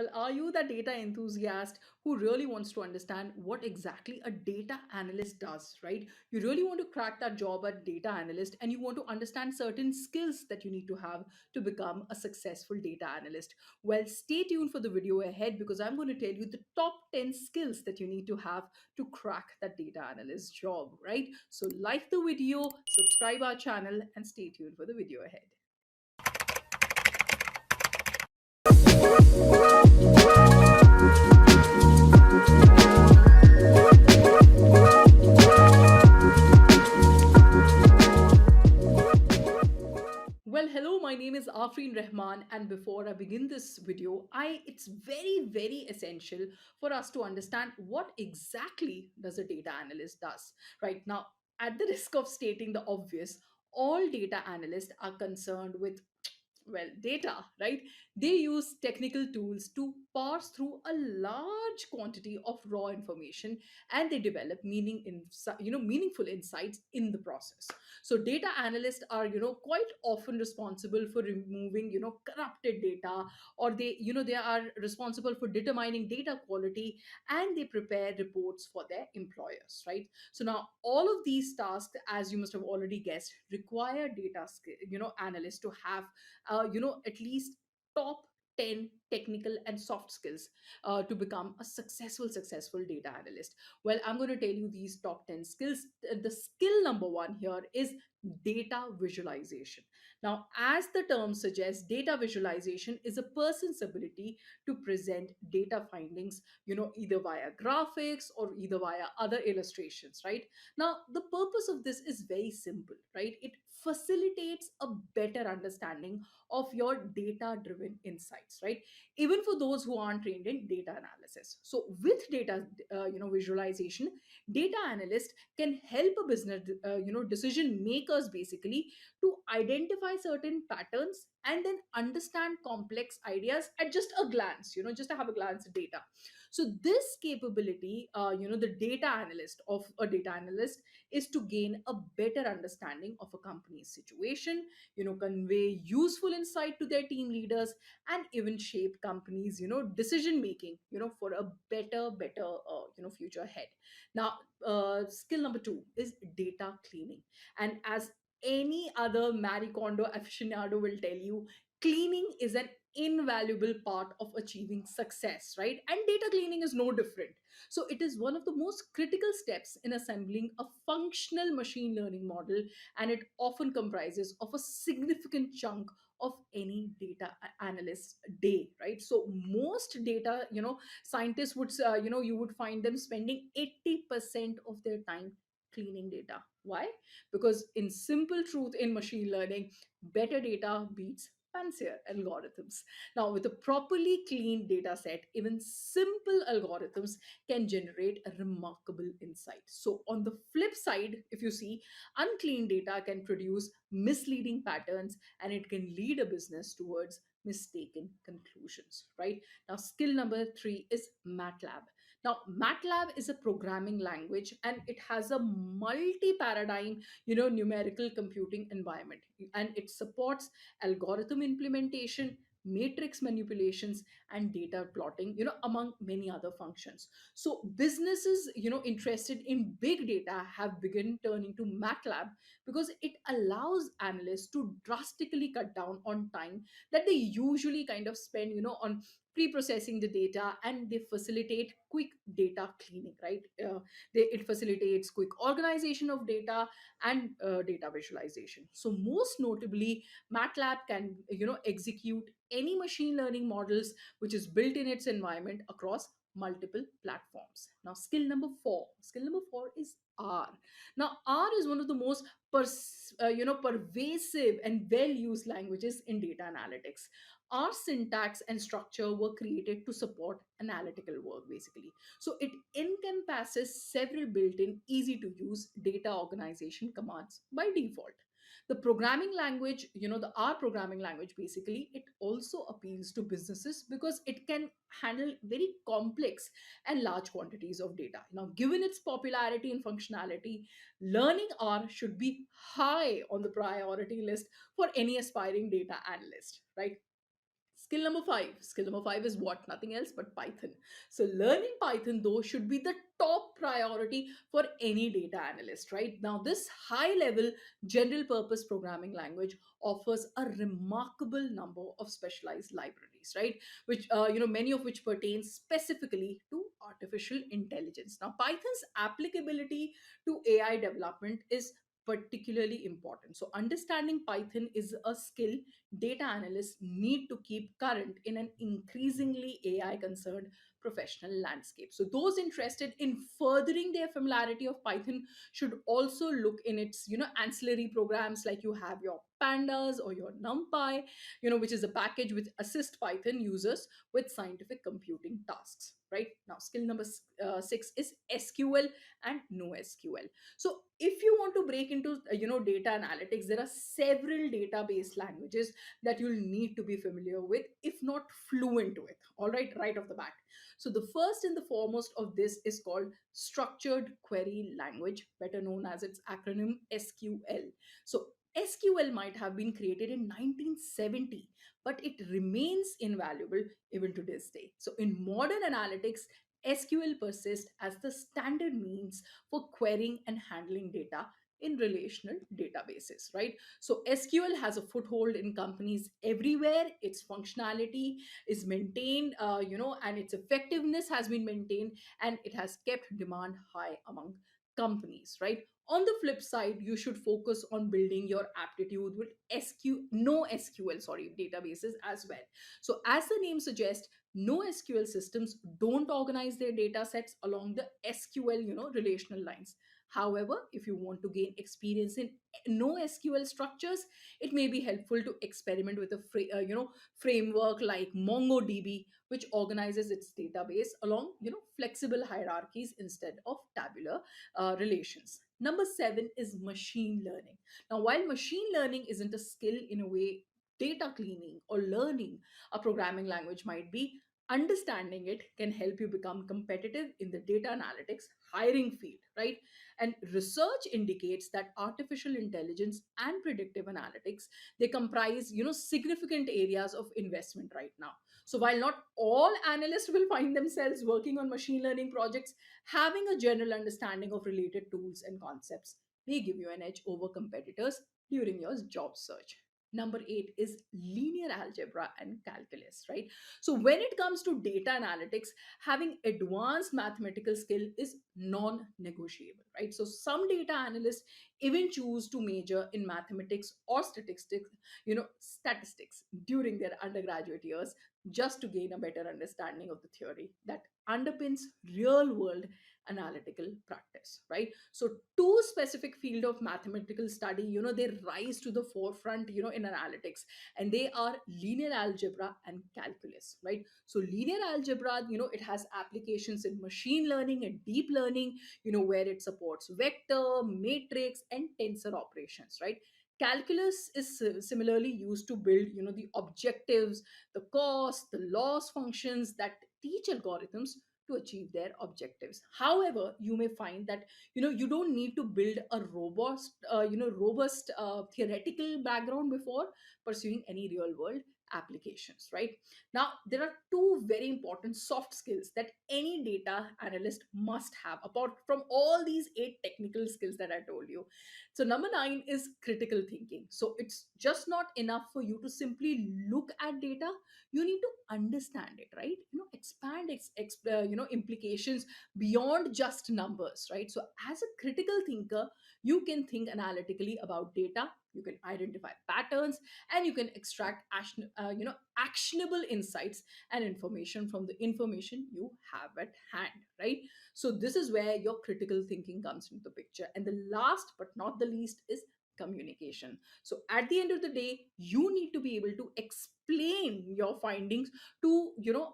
Well, are you the data enthusiast who really wants to understand what exactly a data analyst does, right? You really want to crack that job at data analyst and you want to understand certain skills that you need to have to become a successful data analyst. Well, stay tuned for the video ahead because I'm going to tell you the top 10 skills that you need to have to crack that data analyst job, right? So, like the video, subscribe our channel, and stay tuned for the video ahead. Well, hello, my name is Afreen Rahman, and before I begin this video, it's very essential for us to understand what exactly does a data analyst does. Right now, at the risk of stating the obvious, all data analysts are concerned with data, right? They use technical tools to parse through a large quantity of raw information, and they develop meaningful insights in the process. So data analysts are quite often responsible for removing corrupted data, or they are responsible for determining data quality, and they prepare reports for their employers, right? So now all of these tasks, as you must have already guessed, require analysts to have at least top 10 technical and soft skills to become a successful data analyst. Well, I'm going to tell you these top 10 skills. The skill number one here is data visualization. Now, as the term suggests, data visualization is a person's ability to present data findings, either via graphics or either via other illustrations, right? Now, the purpose of this is very simple, right? It facilitates a better understanding of your data driven insights, right? Even for those who aren't trained in data analysis. So with data visualization, data analyst can help a business decision makers basically to identify certain patterns and then understand complex ideas at just a glance, just to have a glance at data. So this capability, the data analyst of a data analyst is to gain a better understanding of a company's situation, convey useful insight to their team leaders, and even shape companies decision making for a better future ahead. Now, skill number two is data cleaning. And as any other Marie Kondo aficionado will tell you, cleaning is an invaluable part of achieving success, right? And data cleaning is no different. So it is one of the most critical steps in assembling a functional machine learning model, and it often comprises of a significant chunk of any data analyst day, right? So most data scientists would you would find them spending 80% of their time cleaning data. Why? Because in simple truth, in machine learning, better data beats fancier algorithms. Now, with a properly cleaned data set, even simple algorithms can generate a remarkable insight. So on the flip side, if you see, unclean data can produce misleading patterns, and it can lead a business towards mistaken conclusions, right? Now, skill number three is MATLAB. Now, MATLAB is a programming language, and it has a multi-paradigm, numerical computing environment, and it supports algorithm implementation, matrix manipulations, and data plotting, among many other functions. So businesses, interested in big data have begun turning to MATLAB because it allows analysts to drastically cut down on time that they usually kind of spend, on pre-processing the data, and they facilitate quick data cleaning, right? It facilitates quick organization of data and data visualization. So most notably, MATLAB can execute any machine learning models which is built in its environment across multiple platforms. Now, skill number four is R. Now, R is one of the most pervasive and well used languages in data analytics. Our syntax and structure were created to support analytical work basically. So it encompasses several built-in easy to use data organization commands by default. The programming language, the R programming language, basically it also appeals to businesses because it can handle very complex and large quantities of data. Now, given its popularity and functionality, learning R should be high on the priority list for any aspiring data analyst, right? Skill number five is what? Nothing else but Python. So learning Python though should be the top priority for any data analyst, right? Now this high level general purpose programming language offers a remarkable number of specialized libraries, right? Which many of which pertain specifically to artificial intelligence. Now Python's applicability to AI development is particularly important. So understanding Python is a skill data analysts need to keep current in an increasingly AI concerned professional landscape. So those interested in furthering their familiarity of Python should also look in its ancillary programs, like you have your pandas or your numpy, which is a package which assist Python users with scientific computing tasks. Right now, skill number six is SQL and NoSQL. So if you want to break into data analytics, there are several database languages that you'll need to be familiar with, if not fluent with. All right off the bat. So the first and the foremost of this is called structured query language, better known as its acronym SQL. So SQL might have been created in 1970, but it remains invaluable even to this day. So in modern analytics, SQL persists as the standard means for querying and handling data in relational databases, right? So SQL has a foothold in companies everywhere. Its functionality is maintained, and its effectiveness has been maintained, and it has kept demand high among companies, right? On the flip side, you should focus on building your aptitude with no SQL, sorry, databases as well. So as the name suggests, no SQL systems don't organize their data sets along the SQL, relational lines. However, if you want to gain experience in no SQL structures, it may be helpful to experiment with a framework like MongoDB, which organizes its database along flexible hierarchies instead of tabular relations. Number seven is machine learning. Now, while machine learning isn't a skill in a way data cleaning or learning a programming language might be, understanding it can help you become competitive in the data analytics hiring field, right? And research indicates that artificial intelligence and predictive analytics, they comprise significant areas of investment right now. So while not all analysts will find themselves working on machine learning projects, having a general understanding of related tools and concepts may give you an edge over competitors during your job search. Number eight is linear algebra and calculus, right? So when it comes to data analytics, having advanced mathematical skill is non-negotiable, right? So some data analysts even choose to major in mathematics or statistics during their undergraduate years, just to gain a better understanding of the theory that underpins real world analytical practice, right? So two specific field of mathematical study, they rise to the forefront in analytics, and they are linear algebra and calculus, right? So linear algebra, it has applications in machine learning and deep learning, where it supports vector, matrix, and tensor operations, right? Calculus is similarly used to build the objectives, the cost, the loss functions that teach algorithms to achieve their objectives. However, you may find that you don't need to build a robust theoretical background before pursuing any real world applications, right? Now there are two very important soft skills that any data analyst must have, apart from all these eight technical skills that I told you. So number nine is critical thinking. So it's just not enough for you to simply look at data. You need to understand it, right? Expand implications beyond just numbers, right? So as a critical thinker, you can think analytically about data, you can identify patterns, and you can extract actionable insights and information from the information you have at hand, right? So this is where your critical thinking comes into the picture. And the last but not the least is communication. So at the end of the day, you need to be able to explain your findings to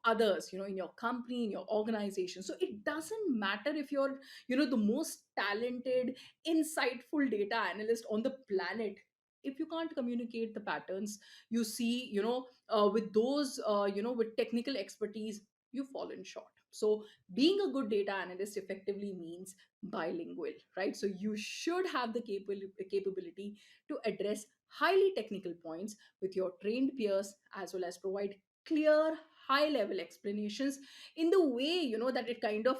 others, in your company, in your organization. So it doesn't matter if you're the most talented, insightful data analyst on the planet. If you can't communicate the patterns you see, with those with technical expertise, you've fallen short. So being a good data analyst effectively means bilingual, right? So you should have the capability to address highly technical points with your trained peers, as well as provide clear, high level explanations in the way, that it kind of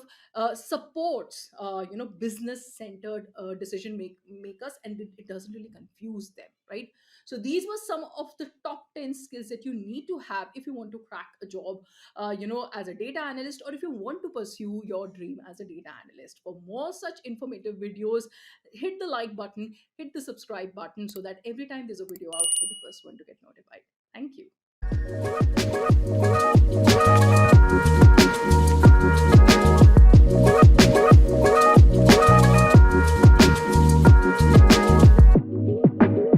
supports, business centered makers, and it doesn't really confuse them, right? So these were some of the top 10 skills that you need to have if you want to crack a job, as a data analyst, or if you want to pursue your dream as a data analyst. For more such informative videos, hit the like button, hit the subscribe button, so that every time there's a video out, you're the first one to get notified. Thank you.